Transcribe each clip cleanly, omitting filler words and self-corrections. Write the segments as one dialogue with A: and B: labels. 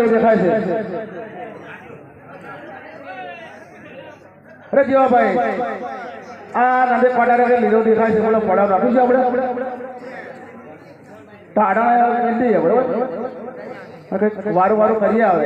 A: લીલો દેખાય છે. અરે જીવા ભાઈ આ નંદે પડારે લીલો દેખાય છે બોલો પડાવ રાખીશું આપણે ટાડા નથી બરોબર વારું વારું કરી આવે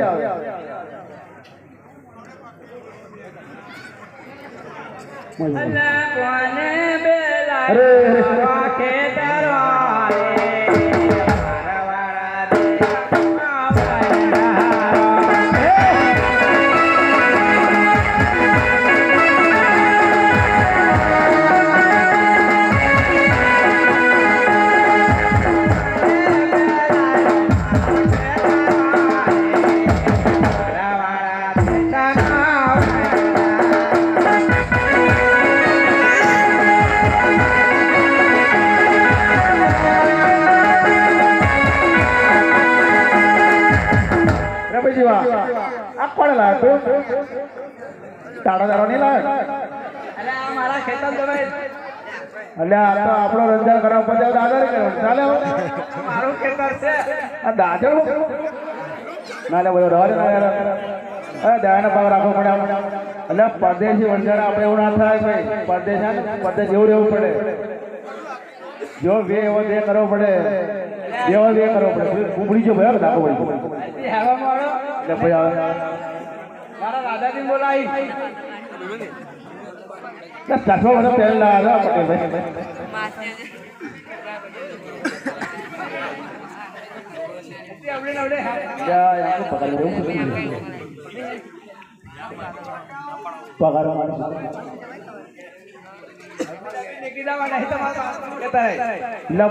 A: આપણો રંજન કરાવ પછી દાદર ચાલે મારું ખેતર છે આ દાદર ના લે બધો રવા દયાનો ભાગ રાખવો પડે એટલે પરદેશી વંજારા આપણે એવું ના થાય ભાઈ પરદેશ પરદેશ જેવું રહેવું પડે જો વે એવો દે કરવો પડે એવો દે કરવો પડે ઉભરી જો ભયા નાખો ભાઈ એટલે ભાઈ આવે મારા દાદાજી બોલાવી ચશ્મા બધા પહેલા આવ્યા પટેલ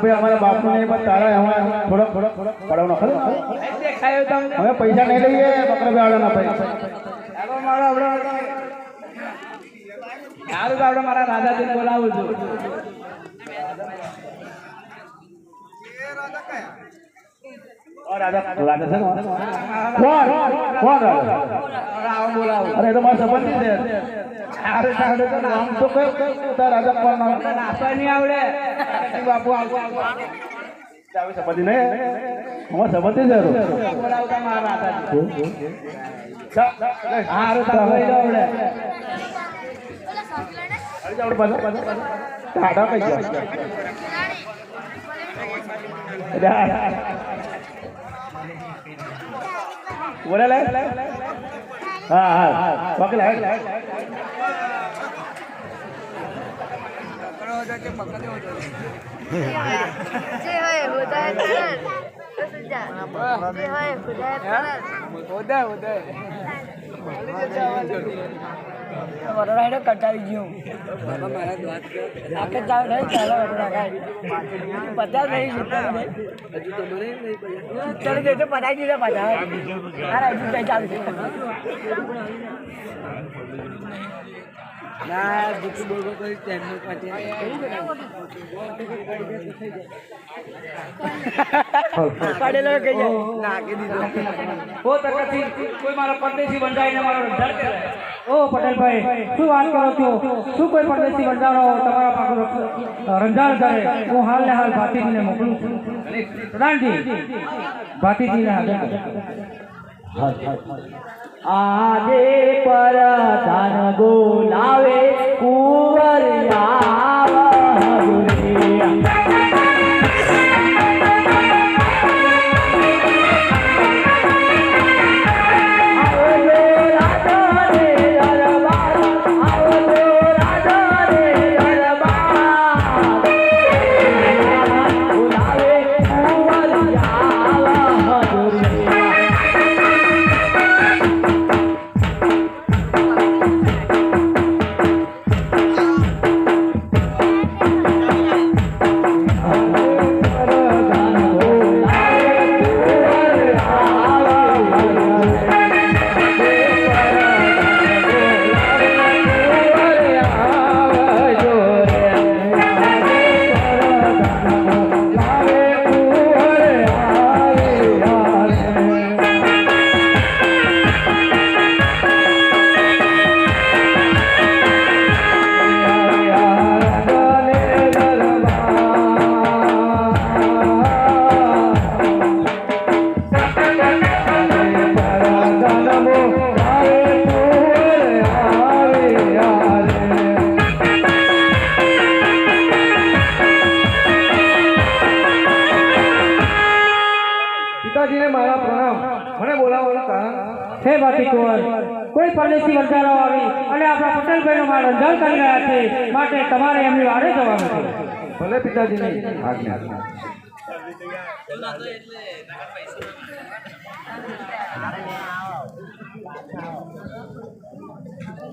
A: અમારા બાપુ ને તારા થોડો પડાવનો ખરો અમે પૈસા નહીં લઈએ બકરા બેવાડાના પૈસા સારું તો આપણે મારા રાધાજી બોલાવું છું રાધા છે અરે તો મારા સંબંધી છે આમ તો રાધા કોણ નહીં આવડે બાપુ સંબંધી નહીં અમારા સંબંધી છે બોલાવતા મારા રાધાજી સારું આવડે ટાડા કઈ બોલે હા હા પકડ
B: જે હોય હોતા હે પરર તો સુજા જે હોય ખુદા હે પરર
C: હોદા વરરાઈડો કટાવી ગયો બાબા મારા વાત આકે જાવ નહીં ચાલો લગાઈ 50 નહીં જીતતા હજુ તો મને નહીં પૈસા ચાલ દે તો પડાઈ દીધા પાછા આ હજુ કઈ ચાલુ છે ના દુખી બોલવો તો ટાઈમ પાછે પડેલો કઈ જાય નાખી દીધો
D: હો તકથી કોઈ મારા પરદેશી બંધાઈને મારો રંજાર કરે ઓ પટેલભાઈ શું વાત કરો છો શું કોઈ પરદેશી બંધારો તમારા પાસે રંજાર કરે હું હાલ ને હાલ ભાતીજીને મોકલું છું પ્રધાનજી ભાતીજીને હાજર આજે પરધાન બોલાવે કુંવર
A: પિતાજીને મારા પ્રણામ. મને બોલાવવાનું કારણ
D: હે બાકી કુંવર, કોઈ પરદેશી વંજારો આવી અને આપણા પટેલભાઈનો માળ રંજાડ કરી રહ્યા છે, માટે તમારે એમની વારે જવાનું છે.
A: ભલે પિતાજીની આજ્ઞા.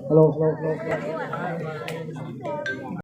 A: હેલો